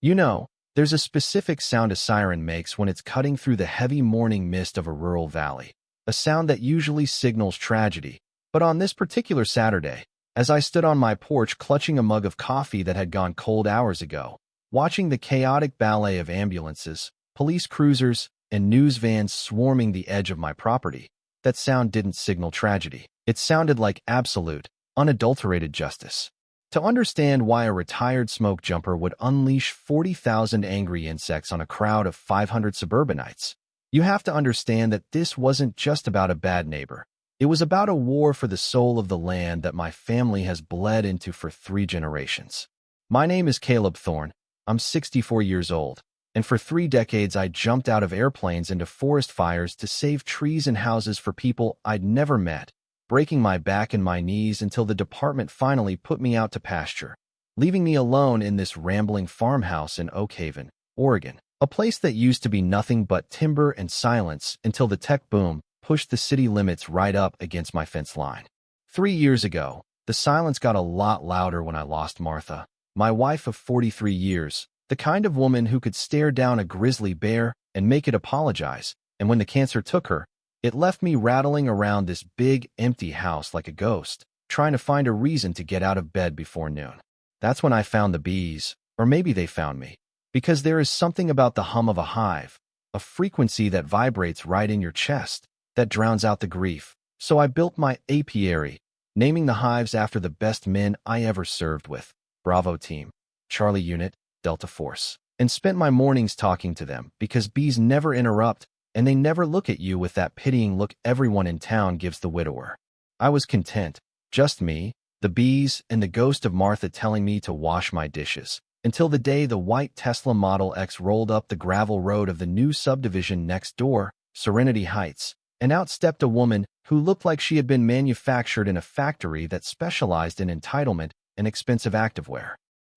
You know, there's a specific sound a siren makes when it's cutting through the heavy morning mist of a rural valley, a sound that usually signals tragedy. But on this particular Saturday, as I stood on my porch clutching a mug of coffee that had gone cold hours ago, watching the chaotic ballet of ambulances, police cruisers, and news vans swarming the edge of my property, that sound didn't signal tragedy. It sounded like absolute, unadulterated justice. To understand why a retired smoke jumper would unleash 40,000 angry insects on a crowd of 500 suburbanites, you have to understand that this wasn't just about a bad neighbor. It was about a war for the soul of the land that my family has bled into for 3 generations. My name is Caleb Thorne. I'm 64 years old, and for 3 decades I jumped out of airplanes into forest fires to save trees and houses for people I'd never met, breaking my back and my knees until the department finally put me out to pasture, leaving me alone in this rambling farmhouse in Oak Haven, Oregon, a place that used to be nothing but timber and silence until the tech boom pushed the city limits right up against my fence line. 3 years ago, the silence got a lot louder when I lost Martha, my wife of 43 years, the kind of woman who could stare down a grizzly bear and make it apologize, and when the cancer took her, it left me rattling around this big, empty house like a ghost, trying to find a reason to get out of bed before noon. That's when I found the bees, or maybe they found me, because there is something about the hum of a hive, a frequency that vibrates right in your chest, that drowns out the grief. So I built my apiary, naming the hives after the best men I ever served with, Bravo Team, Charlie Unit, Delta Force, and spent my mornings talking to them because bees never interrupt, and they never look at you with that pitying look everyone in town gives the widower. I was content, just me, the bees, and the ghost of Martha telling me to wash my dishes, until the day the white Tesla Model X rolled up the gravel road of the new subdivision next door, Serenity Heights, and out stepped a woman who looked like she had been manufactured in a factory that specialized in entitlement and expensive activewear.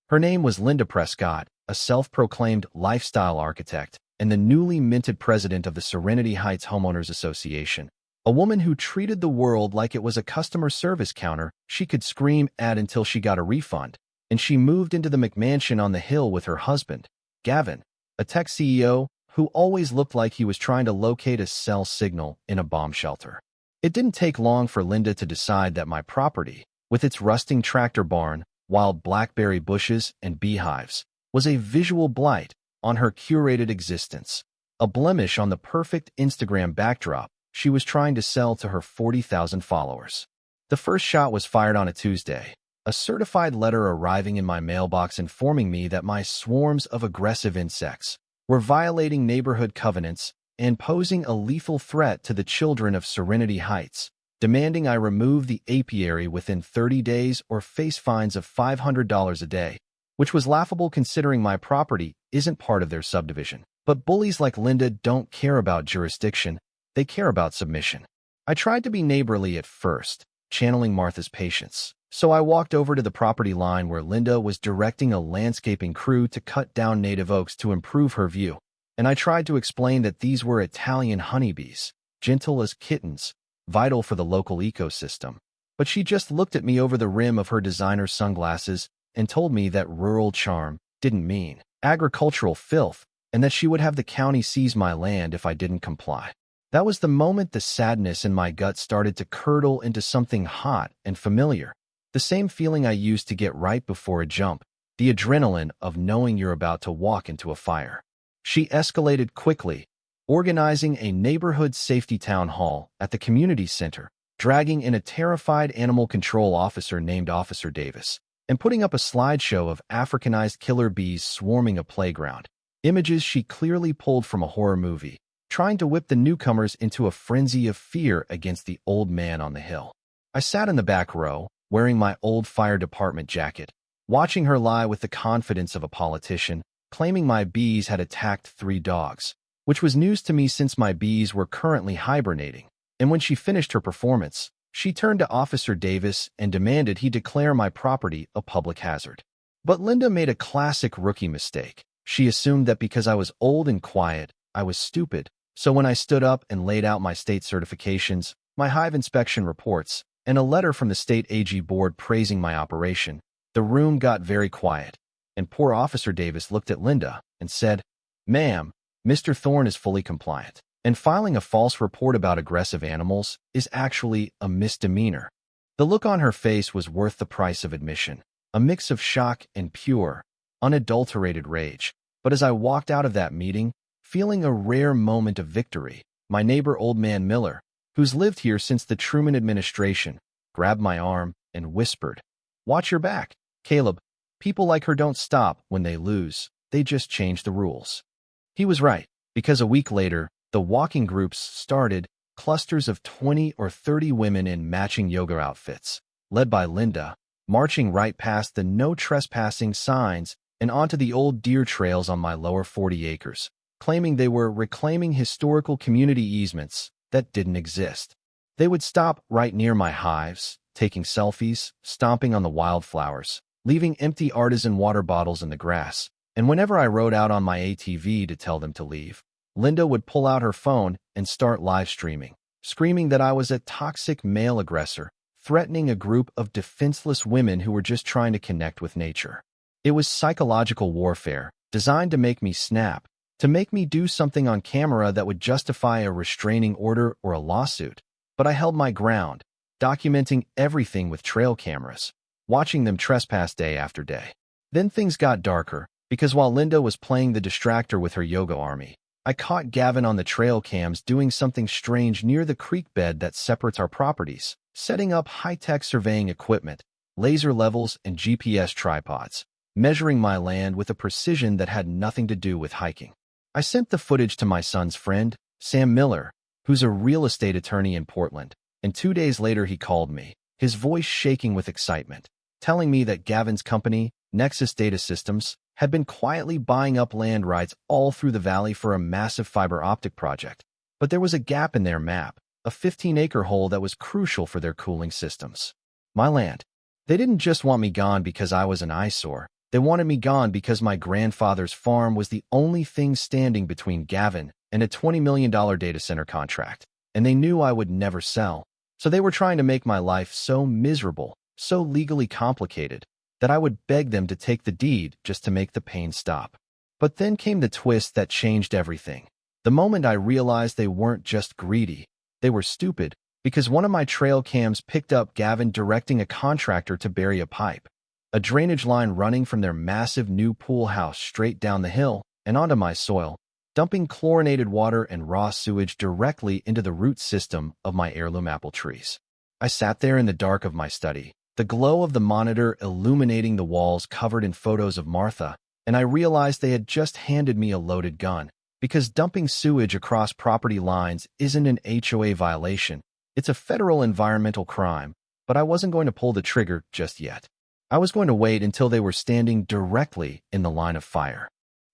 Her name was Linda Prescott, a self-proclaimed lifestyle architect, and the newly minted president of the Serenity Heights Homeowners Association, a woman who treated the world like it was a customer service counter she could scream at until she got a refund, and she moved into the McMansion on the hill with her husband, Gavin, a tech CEO who always looked like he was trying to locate a cell signal in a bomb shelter. It didn't take long for Linda to decide that my property, with its rusting tractor barn, wild blackberry bushes, and beehives, was a visual blight on her curated existence, a blemish on the perfect Instagram backdrop she was trying to sell to her 40,000 followers. The first shot was fired on a Tuesday, a certified letter arriving in my mailbox informing me that my swarms of aggressive insects were violating neighborhood covenants and posing a lethal threat to the children of Serenity Heights, demanding I remove the apiary within 30 days or face fines of $500 a day, which was laughable considering my property isn't part of their subdivision. But bullies like Linda don't care about jurisdiction, they care about submission. I tried to be neighborly at first, channeling Martha's patience. So I walked over to the property line where Linda was directing a landscaping crew to cut down native oaks to improve her view, and I tried to explain that these were Italian honeybees, gentle as kittens, vital for the local ecosystem. But she just looked at me over the rim of her designer sunglasses and told me that rural charm didn't mean agricultural filth, and that she would have the county seize my land if I didn't comply. That was the moment the sadness in my gut started to curdle into something hot and familiar. The same feeling I used to get right before a jump, the adrenaline of knowing you're about to walk into a fire. She escalated quickly, organizing a neighborhood safety town hall at the community center, dragging in a terrified animal control officer named Officer Davis, and putting up a slideshow of Africanized killer bees swarming a playground, images she clearly pulled from a horror movie, trying to whip the newcomers into a frenzy of fear against the old man on the hill. I sat in the back row, wearing my old fire department jacket, watching her lie with the confidence of a politician, claiming my bees had attacked 3 dogs, which was news to me since my bees were currently hibernating. And when she finished her performance, she turned to Officer Davis and demanded he declare my property a public hazard. But Linda made a classic rookie mistake. She assumed that because I was old and quiet, I was stupid. So when I stood up and laid out my state certifications, my hive inspection reports, and a letter from the state AG board praising my operation, the room got very quiet. and poor Officer Davis looked at Linda and said, "Ma'am, Mr. Thorne is fully compliant, and filing a false report about aggressive animals is actually a misdemeanor." The look on her face was worth the price of admission, a mix of shock and pure, unadulterated rage. But as I walked out of that meeting, feeling a rare moment of victory, my neighbor Old Man Miller, who's lived here since the Truman administration, grabbed my arm and whispered, "Watch your back, Caleb. People like her don't stop when they lose. They just change the rules." He was right, because a week later, the walking groups started, clusters of 20 or 30 women in matching yoga outfits, led by Linda, marching right past the no trespassing signs and onto the old deer trails on my lower 40 acres, claiming they were reclaiming historical community easements that didn't exist. They would stop right near my hives, taking selfies, stomping on the wildflowers, leaving empty artisan water bottles in the grass, and whenever I rode out on my ATV to tell them to leave, Linda would pull out her phone and start live streaming, screaming that I was a toxic male aggressor, threatening a group of defenseless women who were just trying to connect with nature. It was psychological warfare, designed to make me snap, to make me do something on camera that would justify a restraining order or a lawsuit. But I held my ground, documenting everything with trail cameras, watching them trespass day after day. Then things got darker, because while Linda was playing the distractor with her yoga army, I caught Gavin on the trail cams doing something strange near the creek bed that separates our properties, setting up high-tech surveying equipment, laser levels, and GPS tripods, measuring my land with a precision that had nothing to do with hiking. I sent the footage to my son's friend, Sam Miller, who's a real estate attorney in Portland, and 2 days later he called me, his voice shaking with excitement, telling me that Gavin's company, Nexus Data Systems, had been quietly buying up land rights all through the valley for a massive fiber optic project. But there was a gap in their map, a 15-acre hole that was crucial for their cooling systems. My land. They didn't just want me gone because I was an eyesore. They wanted me gone because my grandfather's farm was the only thing standing between Gavin and a $20 million data center contract, and they knew I would never sell. So they were trying to make my life so miserable, so legally complicated, that I would beg them to take the deed just to make the pain stop. But then came the twist that changed everything. The moment I realized they weren't just greedy, they were stupid, because one of my trail cams picked up Gavin directing a contractor to bury a pipe, a drainage line running from their massive new pool house straight down the hill and onto my soil, dumping chlorinated water and raw sewage directly into the root system of my heirloom apple trees. I sat there in the dark of my study, the glow of the monitor illuminating the walls covered in photos of Martha, and I realized they had just handed me a loaded gun, because dumping sewage across property lines isn't an HOA violation. It's a federal environmental crime, but I wasn't going to pull the trigger just yet. I was going to wait until they were standing directly in the line of fire.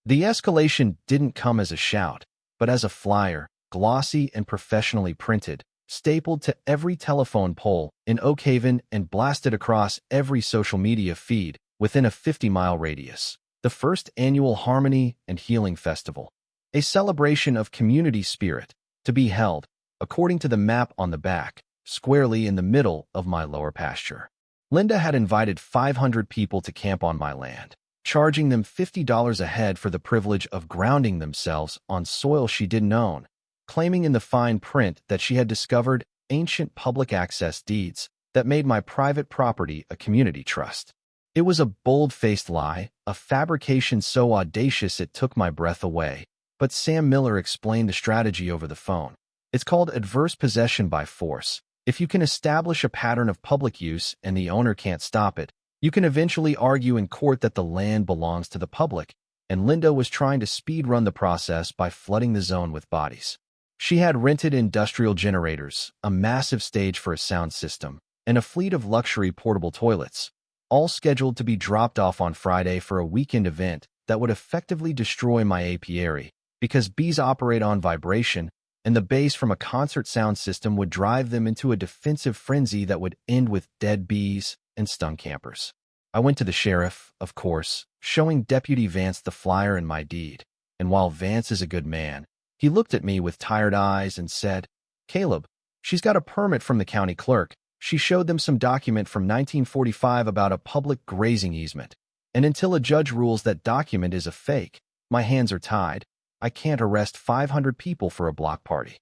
The escalation didn't come as a shout, but as a flyer, glossy and professionally printed, stapled to every telephone pole in Oak Haven and blasted across every social media feed within a 50-mile radius. The first annual Harmony and Healing Festival, a celebration of community spirit, to be held, according to the map on the back, squarely in the middle of my lower pasture. Linda had invited 500 people to camp on my land, charging them $50 a head for the privilege of grounding themselves on soil she didn't own, claiming in the fine print that she had discovered ancient public access deeds that made my private property a community trust. It was a bold-faced lie, a fabrication so audacious it took my breath away, but Sam Miller explained the strategy over the phone. It's called adverse possession by force. If you can establish a pattern of public use and the owner can't stop it, you can eventually argue in court that the land belongs to the public, and Linda was trying to speed-run the process by flooding the zone with bodies. She had rented industrial generators, a massive stage for a sound system, and a fleet of luxury portable toilets, all scheduled to be dropped off on Friday for a weekend event that would effectively destroy my apiary, because bees operate on vibration, and the bass from a concert sound system would drive them into a defensive frenzy that would end with dead bees and stung campers. I went to the sheriff, of course, showing Deputy Vance the flyer in my deed, and while Vance is a good man, he looked at me with tired eyes and said, "Caleb, she's got a permit from the county clerk. She showed them some document from 1945 about a public grazing easement. And until a judge rules that document is a fake, my hands are tied. I can't arrest 500 people for a block party.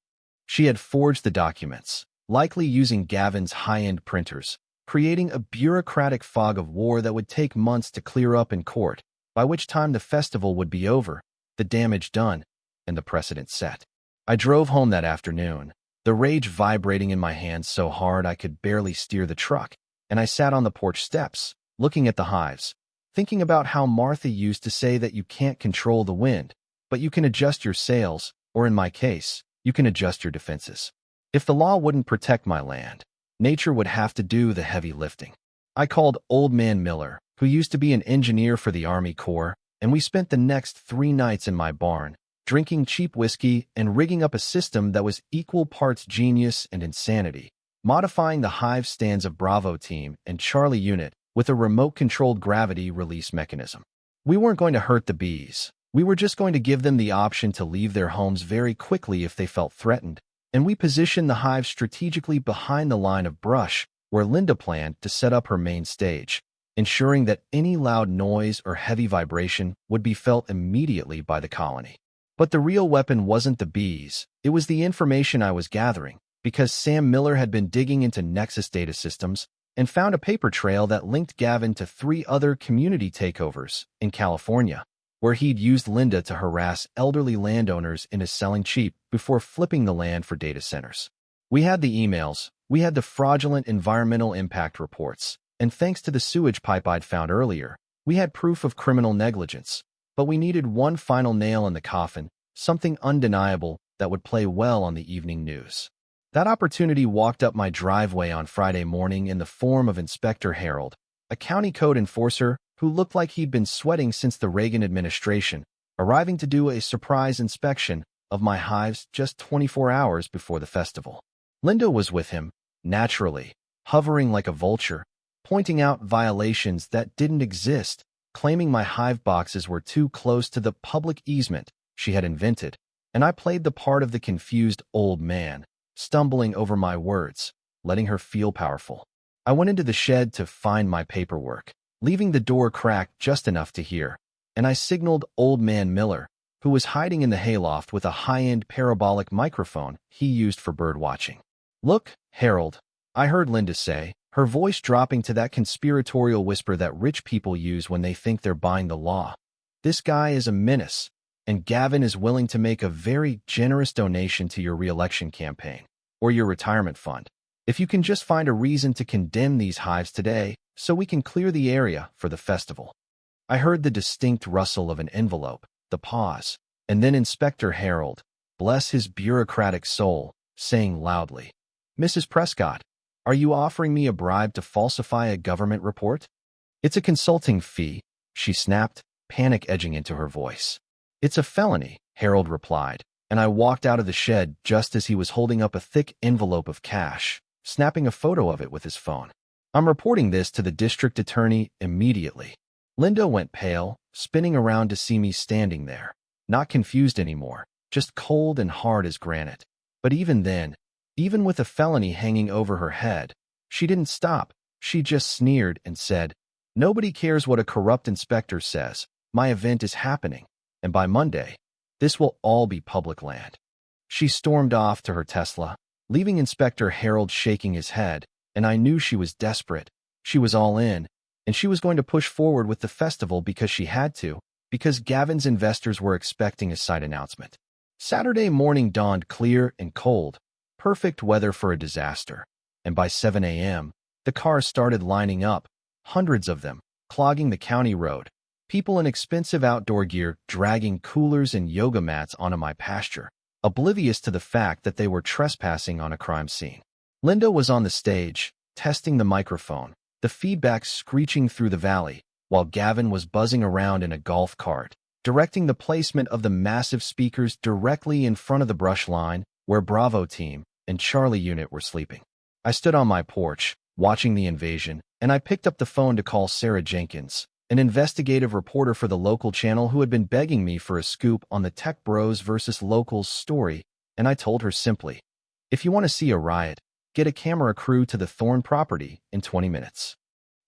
She had forged the documents, likely using Gavin's high-end printers, creating a bureaucratic fog of war that would take months to clear up in court, by which time the festival would be over, the damage done, and the precedent set. I drove home that afternoon, the rage vibrating in my hands so hard I could barely steer the truck, and I sat on the porch steps, looking at the hives, thinking about how Martha used to say that you can't control the wind, but you can adjust your sails, or in my case, you can adjust your defenses. If the law wouldn't protect my land, nature would have to do the heavy lifting. I called Old Man Miller, who used to be an engineer for the Army Corps, and we spent the next 3 nights in my barn, drinking cheap whiskey and rigging up a system that was equal parts genius and insanity, modifying the hive stands of Bravo Team and Charlie Unit with a remote-controlled gravity release mechanism. We weren't going to hurt the bees. We were just going to give them the option to leave their homes very quickly if they felt threatened, and we positioned the hive strategically behind the line of brush where Linda planned to set up her main stage, ensuring that any loud noise or heavy vibration would be felt immediately by the colony. But the real weapon wasn't the bees, it was the information I was gathering, because Sam Miller had been digging into Nexus data systems and found a paper trail that linked Gavin to 3 other community takeovers in California, where he'd used Linda to harass elderly landowners into selling cheap before flipping the land for data centers. We had the emails, we had the fraudulent environmental impact reports, and thanks to the sewage pipe I'd found earlier, we had proof of criminal negligence. But we needed one final nail in the coffin, something undeniable that would play well on the evening news. That opportunity walked up my driveway on Friday morning in the form of Inspector Harold, a county code enforcer who looked like he'd been sweating since the Reagan administration, arriving to do a surprise inspection of my hives just 24 hours before the festival. Linda was with him, naturally, hovering like a vulture, pointing out violations that didn't exist, claiming my hive boxes were too close to the public easement she had invented, and I played the part of the confused old man, stumbling over my words, letting her feel powerful. I went into the shed to find my paperwork, leaving the door cracked just enough to hear, and I signaled Old Man Miller, who was hiding in the hayloft with a high-end parabolic microphone he used for bird watching. "Look, Harold," I heard Linda say, her voice dropping to that conspiratorial whisper that rich people use when they think they're buying the law. "This guy is a menace, and Gavin is willing to make a very generous donation to your re-election campaign, or your retirement fund. If you can just find a reason to condemn these hives today, so we can clear the area for the festival." I heard the distinct rustle of an envelope, the pause, and then Inspector Harold, bless his bureaucratic soul, saying loudly, "Mrs. Prescott, are you offering me a bribe to falsify a government report?" "It's a consulting fee," she snapped, panic edging into her voice. "It's a felony," Harold replied, and I walked out of the shed just as he was holding up a thick envelope of cash, snapping a photo of it with his phone. "I'm reporting this to the district attorney immediately." Linda went pale, spinning around to see me standing there, not confused anymore, just cold and hard as granite. But even then, even with a felony hanging over her head, she didn't stop. She just sneered and said, "Nobody cares what a corrupt inspector says. My event is happening, and by Monday, this will all be public land." She stormed off to her Tesla, leaving Inspector Harold shaking his head, and I knew she was desperate. She was all in, and she was going to push forward with the festival because she had to, because Gavin's investors were expecting a site announcement. Saturday morning dawned clear and cold, perfect weather for a disaster, and by 7 a.m., the cars started lining up, hundreds of them, clogging the county road, people in expensive outdoor gear dragging coolers and yoga mats onto my pasture, oblivious to the fact that they were trespassing on a crime scene. Linda was on the stage, testing the microphone, the feedback screeching through the valley, while Gavin was buzzing around in a golf cart, directing the placement of the massive speakers directly in front of the brush line where Bravo Team and Charlie Unit were sleeping. I stood on my porch, watching the invasion, and I picked up the phone to call Sarah Jenkins, an investigative reporter for the local channel who had been begging me for a scoop on the Tech Bros versus Locals story, and I told her simply, "If you want to see a riot, get a camera crew to the Thorne property in 20 minutes.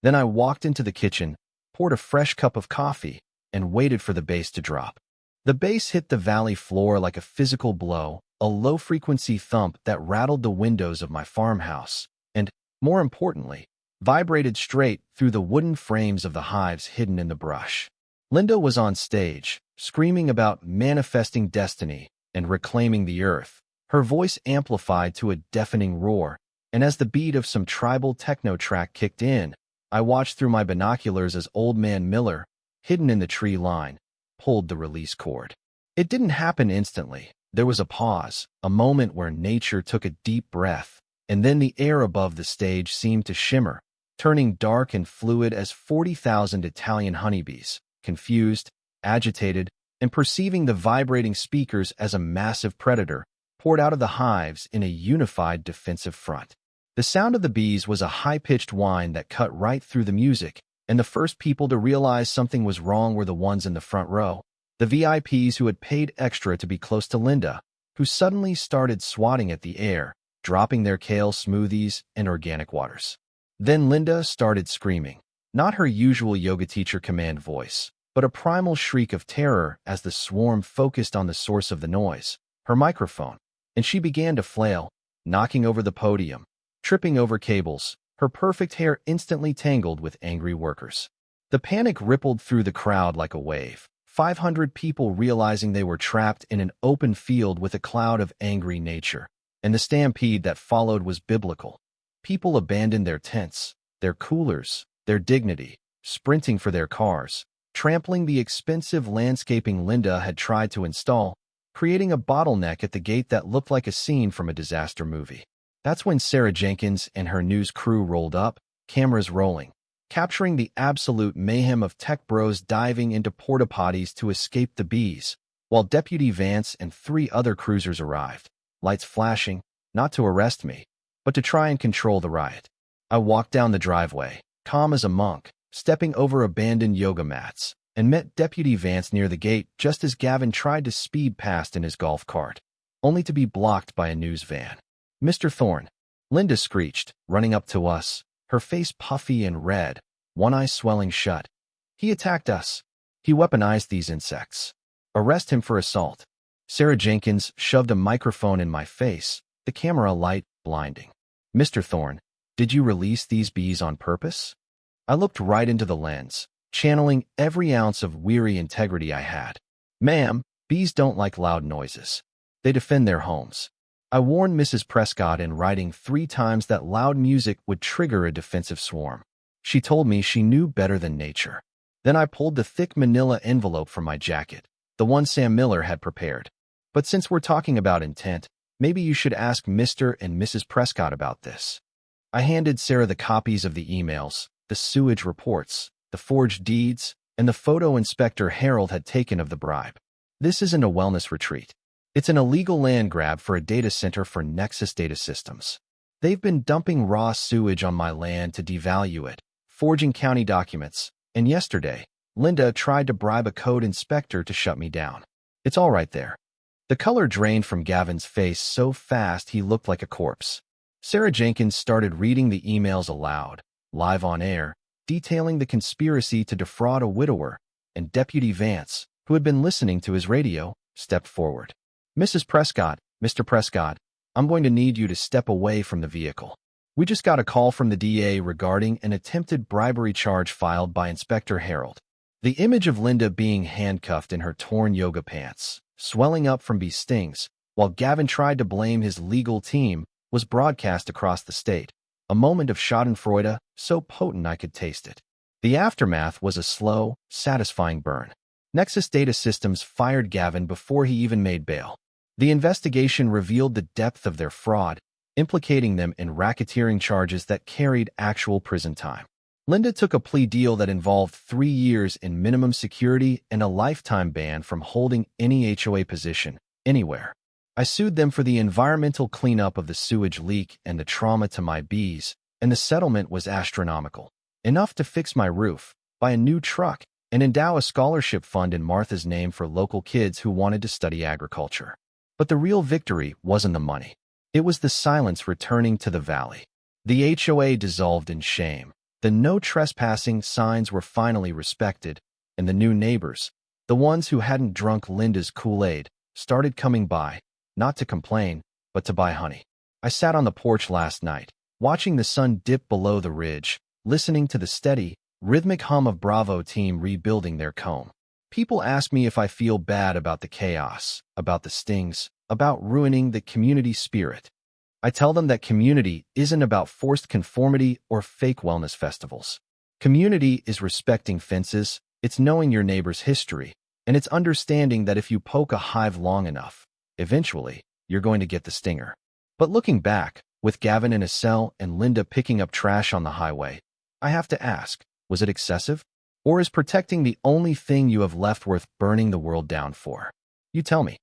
Then I walked into the kitchen, poured a fresh cup of coffee, and waited for the bass to drop. The bass hit the valley floor like a physical blow, a low-frequency thump that rattled the windows of my farmhouse, and, more importantly, vibrated straight through the wooden frames of the hives hidden in the brush. Linda was on stage, screaming about manifesting destiny and reclaiming the earth, her voice amplified to a deafening roar, and as the beat of some tribal techno track kicked in, I watched through my binoculars as Old Man Miller, hidden in the tree line, pulled the release cord. It didn't happen instantly. There was a pause, a moment where nature took a deep breath, and then the air above the stage seemed to shimmer, turning dark and fluid as 40,000 Italian honeybees, confused, agitated, and perceiving the vibrating speakers as a massive predator, poured out of the hives in a unified defensive front. The sound of the bees was a high-pitched whine that cut right through the music, and the first people to realize something was wrong were the ones in the front row, the VIPs who had paid extra to be close to Linda, who suddenly started swatting at the air, dropping their kale smoothies and organic waters. Then Linda started screaming, not her usual yoga teacher command voice, but a primal shriek of terror as the swarm focused on the source of the noise, her microphone, and she began to flail, knocking over the podium, tripping over cables, her perfect hair instantly tangled with angry workers. The panic rippled through the crowd like a wave, 500 people realizing they were trapped in an open field with a cloud of angry nature, and the stampede that followed was biblical. People abandoned their tents, their coolers, their dignity, sprinting for their cars, trampling the expensive landscaping Linda had tried to install, creating a bottleneck at the gate that looked like a scene from a disaster movie. That's when Sarah Jenkins and her news crew rolled up, cameras rolling, capturing the absolute mayhem of tech bros diving into porta potties to escape the bees, while Deputy Vance and 3 other cruisers arrived, lights flashing, not to arrest me, but to try and control the riot. I walked down the driveway, calm as a monk, stepping over abandoned yoga mats, and met Deputy Vance near the gate just as Gavin tried to speed past in his golf cart, only to be blocked by a news van. "Mr. Thorne," Linda screeched, running up to us, her face puffy and red, one eye swelling shut. "He attacked us. He weaponized these insects. Arrest him for assault." Sarah Jenkins shoved a microphone in my face, the camera light blinding. "Mr. Thorne, did you release these bees on purpose?" I looked right into the lens, channeling every ounce of weary integrity I had. "Ma'am, bees don't like loud noises. They defend their homes. I warned Mrs. Prescott in writing 3 times that loud music would trigger a defensive swarm. She told me she knew better than nature." Then I pulled the thick manila envelope from my jacket, the one Sam Miller had prepared. "But since we're talking about intent, maybe you should ask Mr. and Mrs. Prescott about this." I handed Sarah the copies of the emails, the sewage reports, the forged deeds, and the photo Inspector Harold had taken of the bribe. "This isn't a wellness retreat. It's an illegal land grab for a data center for Nexus Data Systems. They've been dumping raw sewage on my land to devalue it, forging county documents, and yesterday, Linda tried to bribe a code inspector to shut me down. It's all right there." The color drained from Gavin's face so fast he looked like a corpse. Sarah Jenkins started reading the emails aloud, live on air, detailing the conspiracy to defraud a widower, and Deputy Vance, who had been listening to his radio, stepped forward. "Mrs. Prescott, Mr. Prescott, I'm going to need you to step away from the vehicle. We just got a call from the DA regarding an attempted bribery charge filed by Inspector Harold." The image of Linda being handcuffed in her torn yoga pants, swelling up from bee stings, while Gavin tried to blame his legal team, was broadcast across the state, a moment of schadenfreude so potent I could taste it. The aftermath was a slow, satisfying burn. Nexus Data Systems fired Gavin before he even made bail. The investigation revealed the depth of their fraud, implicating them in racketeering charges that carried actual prison time. Linda took a plea deal that involved 3 years in minimum security and a lifetime ban from holding any HOA position, anywhere. I sued them for the environmental cleanup of the sewage leak and the trauma to my bees, and the settlement was astronomical. Enough to fix my roof, buy a new truck, and endow a scholarship fund in Martha's name for local kids who wanted to study agriculture. But the real victory wasn't the money. It was the silence returning to the valley. The HOA dissolved in shame, The no trespassing signs were finally respected, and the new neighbors, the ones who hadn't drunk Linda's Kool-Aid, started coming by, not to complain, but to buy honey. I sat on the porch last night, watching the sun dip below the ridge, listening to the steady, rhythmic hum of Bravo team rebuilding their comb. People ask me if I feel bad about the chaos, about the stings, about ruining the community spirit. I tell them that community isn't about forced conformity or fake wellness festivals. Community is respecting fences, it's knowing your neighbor's history, and it's understanding that if you poke a hive long enough, eventually, you're going to get the stinger. But looking back, with Gavin in a cell and Linda picking up trash on the highway, I have to ask, was it excessive? Or is protecting the only thing you have left worth burning the world down for? You tell me.